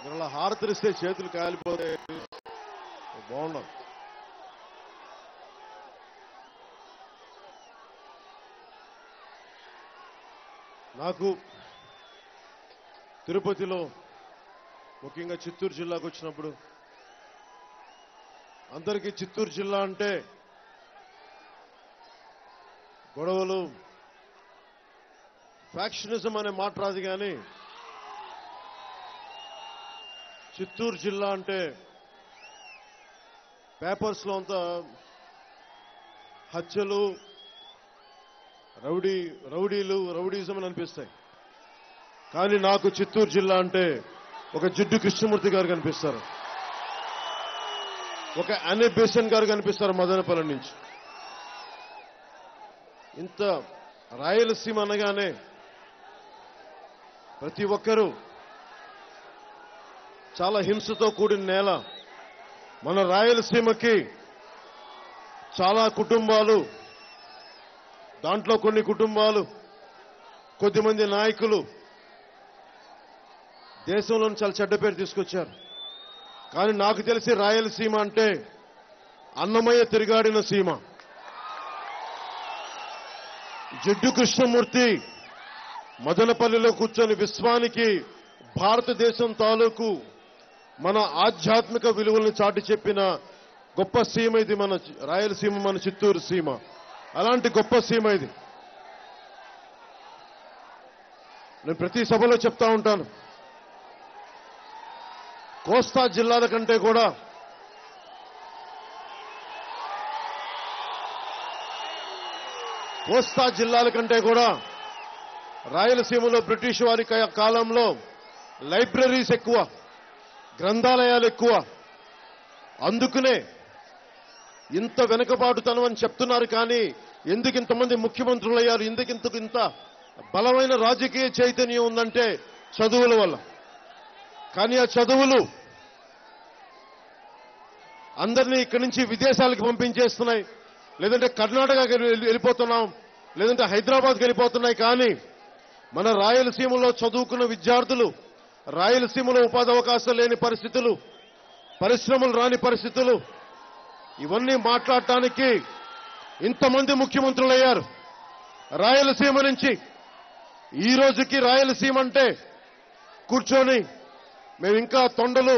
మీరు అలా హారతిరిస్తే చేతులు కాలిపోతే బాగుండదు. నాకు తిరుపతిలో ముఖ్యంగా చిత్తూరు జిల్లాకు వచ్చినప్పుడు అందరికీ చిత్తూరు జిల్లా అంటే గొడవలు, ఫ్యాక్షనిజం అనే మాట రాదు, కానీ చిత్తూరు జిల్లా అంటే పేపర్స్లో అంతా హత్యలు, రౌడీజం అని అనిపిస్తాయి. కానీ నాకు చిత్తూరు జిల్లా అంటే ఒక జిడ్డు కృష్ణమూర్తి గారు కనిపిస్తారు, ఒక అనే బేసన్ గారు కనిపిస్తారు మదనపల్లి నుంచి. ఇంత రాయలసీమ అనగానే ప్రతి ఒక్కరూ చాలా హింసతో కూడిన నేల. మన రాయలసీమకి చాలా కుటుంబాలు, దాంట్లో కొన్ని కుటుంబాలు, కొద్దిమంది నాయకులు దేశంలోని చాలా చెడ్డ పేరు తీసుకొచ్చారు. కానీ నాకు తెలిసి రాయలసీమ అంటే అన్నమయ్య తిరిగాడిన సీమ. జిడ్డు కృష్ణమూర్తి మదనపల్లిలో కూర్చొని విశ్వానికి భారతదేశం తాలూకు మన ఆధ్యాత్మిక విలువలను చాటి చెప్పిన గొప్ప సీమ ఇది మన రాయలసీమ, మన చిత్తూరు సీమ. అలాంటి గొప్ప సీమ ఇది. నేను ప్రతి సభలో చెప్తా ఉంటాను, కోస్తా జిల్లాల కంటే కూడా రాయలసీమలో బ్రిటిష్ వారి కాలంలో లైబ్రరీస్ ఎక్కువ, గ్రంథాలయాలు ఎక్కువ. అందుకనే ఇంత వెనుకబాటుతనం అని చెప్తున్నారు. కానీ ఎందుకు ఇంతమంది ముఖ్యమంత్రులు అయ్యారు, ఇంత బలమైన రాజకీయ చైతన్యం ఉందంటే చదువుల వల్ల. కానీ ఆ చదువులు అందరినీ ఇక్కడి నుంచి విదేశాలకు పంపించేస్తున్నాయి, లేదంటే కర్ణాటకకి వెళ్ళిపోతున్నాం, లేదంటే హైదరాబాద్కి వెళ్ళిపోతున్నాయి. కానీ మన రాయలసీమలో చదువుకున్న విద్యార్థులు, రాయలసీమలో ఉపాధి అవకాశాలు లేని పరిస్థితులు, పరిశ్రమలు రాని పరిస్థితులు, ఇవన్నీ మాట్లాడటానికి ఇంతమంది ముఖ్యమంత్రులు అయ్యారు రాయలసీమ నుంచి. ఈ రోజుకి రాయలసీమ అంటే కూర్చొని మేము ఇంకా తొండలు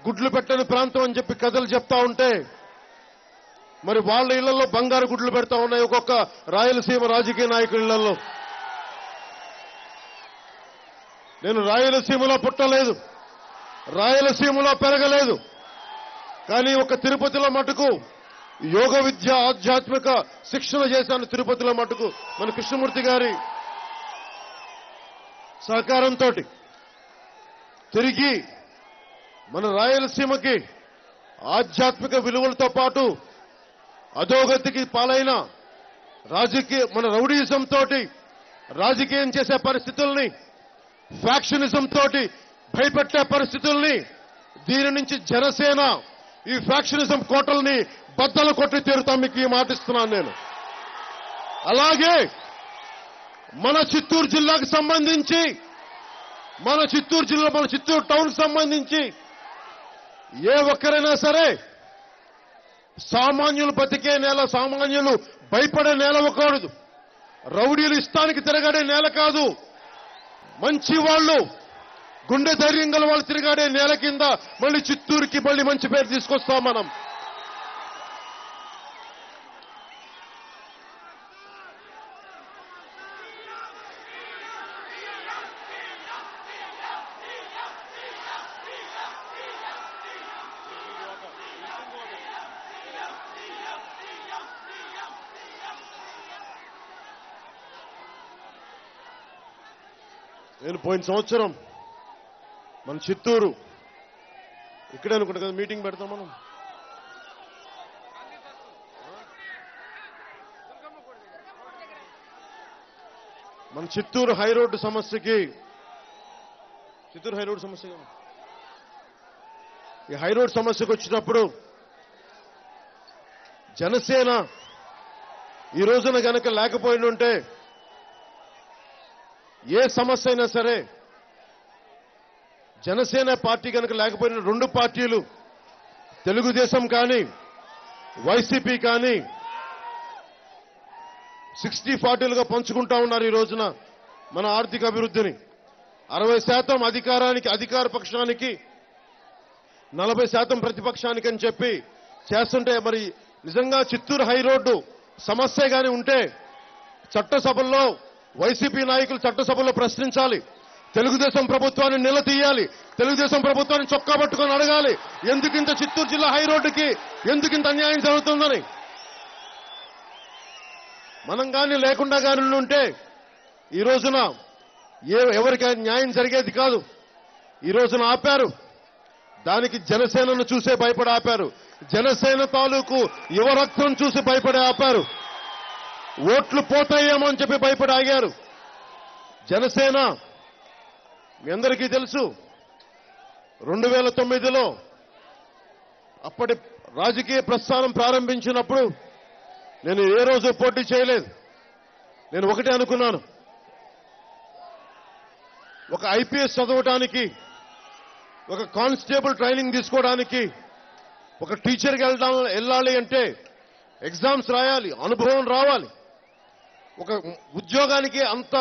గుడ్లు పెట్టని ప్రాంతం అని చెప్పి కథలు చెప్తా ఉంటే, మరి వాళ్ళ ఇళ్లలో బంగారు గుడ్లు పెడతా ఉన్నాయి ఒక్కొక్క రాయలసీమ రాజకీయ నాయకుల ఇళ్లలో. నేను రాయలసీమలో పుట్టలేదు, రాయలసీమలో పెరగలేదు. కానీ ఒక తిరుపతిలో మటుకు యోగ విద్య, ఆధ్యాత్మిక శిక్షణ చేశాను. తిరుపతిలో మటుకు మన కృష్ణమూర్తి గారి సహకారంతో తిరిగి మన రాయలసీమకి ఆధ్యాత్మిక విలువలతో పాటు అధోగతికి పాలైన మన రౌడీజం తోటి రాజకీయం చేసే పరిస్థితుల్ని, ఫ్యాక్షనిజం తోటి భయపెట్టే పరిస్థితుల్ని, దీని నుంచి జనసేన ఈ ఫ్యాక్షనిజం కోటల్ని బద్దలు కొట్టి తీరుతాం. మీకు ఈ మాటిస్తున్నాను నేను. అలాగే మన చిత్తూరు జిల్లాకు సంబంధించి, మన చిత్తూరు టౌన్ సంబంధించి ఏ ఒక్కరైనా సరే సామాన్యులు బతికే నేల, సామాన్యులు భయపడే నేల అవ్వకూడదు. రౌడీలు ఇష్టానికి తిరగడే నేల కాదు. మంచి వాళ్ళు, గుండె ధైర్యం గల వాళ్ళు తిరగాడే నేల కింద మళ్ళీ చిత్తూరుకి మళ్ళీ మంచి పేరు తీసుకొస్తాం మనం. నేను పోయిన సంవత్సరం మన చిత్తూరు ఇక్కడే అనుకుంటా కదా మీటింగ్ పెడతాం మనం. మన చిత్తూరు హై రోడ్డు సమస్యకి, ఈ హై రోడ్ సమస్యకు వచ్చినప్పుడు జనసేన ఈ రోజున గనక లేకపోయిన ఉంటే ఏ సమస్య అయినా సరే జనసేన పార్టీ కనుక లేకపోయిన రెండు పార్టీలు తెలుగుదేశం కానీ వైసీపీ కానీ 60-40లుగా పంచుకుంటా ఉన్నారు ఈ రోజున మన ఆర్థిక అభివృద్ధిని. 60% అధికార పక్షానికి, 40% ప్రతిపక్షానికి అని చెప్పి చేస్తుంటే మరి నిజంగా చిత్తూరు హై రోడ్డు సమస్య గాని ఉంటే చట్టసభల్లో వైసీపీ నాయకులు చట్టసభల్లో ప్రశ్నించాలి. తెలుగుదేశం ప్రభుత్వాన్ని నిలదీయాలి. తెలుగుదేశం ప్రభుత్వాన్ని చొక్కా పట్టుకొని అడగాలి, ఎందుకింత చిత్తూరు జిల్లా హై రోడ్డుకి ఎందుకింత అన్యాయం జరుగుతుందని. మనం కానీ లేకుండా కానీ ఉంటే ఈ రోజున ఎవరికి న్యాయం జరిగేది కాదు. ఈ రోజున ఆపారు, దానికి జనసేనను చూసే భయపడి ఆపారు. జనసేన తాలూకు యువరక్తం చూసి భయపడి ఆపారు. ఓట్లు పోతాయేమో అని చెప్పి భయపడి ఆగారు. జనసేన మీ అందరికీ తెలుసు, 2009లో అప్పటి రాజకీయ ప్రస్థానం ప్రారంభించినప్పుడు నేను ఏ రోజు పోటీ చేయలేదు. నేను ఒకటే అనుకున్నాను, ఒక ఐపీఎస్ చదవటానికి, ఒక కానిస్టేబుల్ ట్రైనింగ్ తీసుకోవడానికి, ఒక టీచర్కి వెళ్ళాలి అంటే ఎగ్జామ్స్ రాయాలి, అనుభవం రావాలి. ఒక ఉద్యోగానికి అంత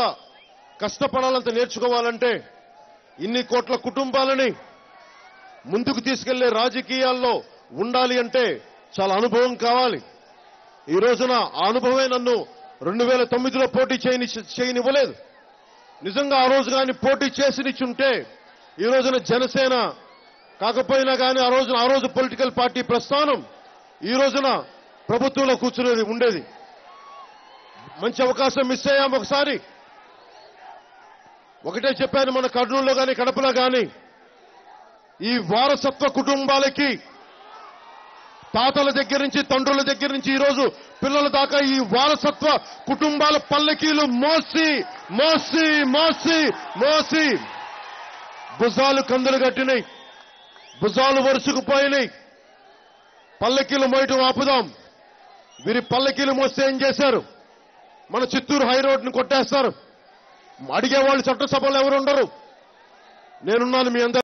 కష్టపడాలంత నేర్చుకోవాలంటే ఇన్ని కోట్ల కుటుంబాలని ముందుకు తీసుకెళ్లే రాజకీయాల్లో ఉండాలి అంటే చాలా అనుభవం కావాలి. ఈ రోజున ఆ అనుభవమే నన్ను 2009లో పోటీ చేయనివ్వలేదు. నిజంగా ఆ రోజు కానీ పోటీ చేసినిచ్చుంటే ఈ రోజున జనసేన కాకపోయినా కానీ ఆ రోజు పొలిటికల్ పార్టీ ప్రస్థానం ఈ రోజున ప్రభుత్వంలో కూర్చునేది ఉండేది. మంచి అవకాశం మిస్ అయ్యాం ఒకసారి. ఒకటే చెప్పాను, మన కర్నూలులో కానీ కడపలో కానీ ఈ వారసత్వ కుటుంబాలకి తాతల దగ్గర నుంచి, తండ్రుల దగ్గర నుంచి ఈరోజు పిల్లల దాకా ఈ వారసత్వ కుటుంబాల పల్లకీలు మోసి మోసి మోసి మోసి భుజాలు కందులు కట్టినాయి, భుజాలు వరుసుకుపోయినాయి. పల్లకీలు మోయటం ఆపుదాం. వీరి పల్లకీలు మోస్తే ఏం చేశారు? మన చిత్తూరు హై రోడ్ని కొట్టేస్తారు. అడిగేవాళ్ళు చట్టసభలో ఎవరు ఉండరు. నేనున్నాను మీ అందరూ.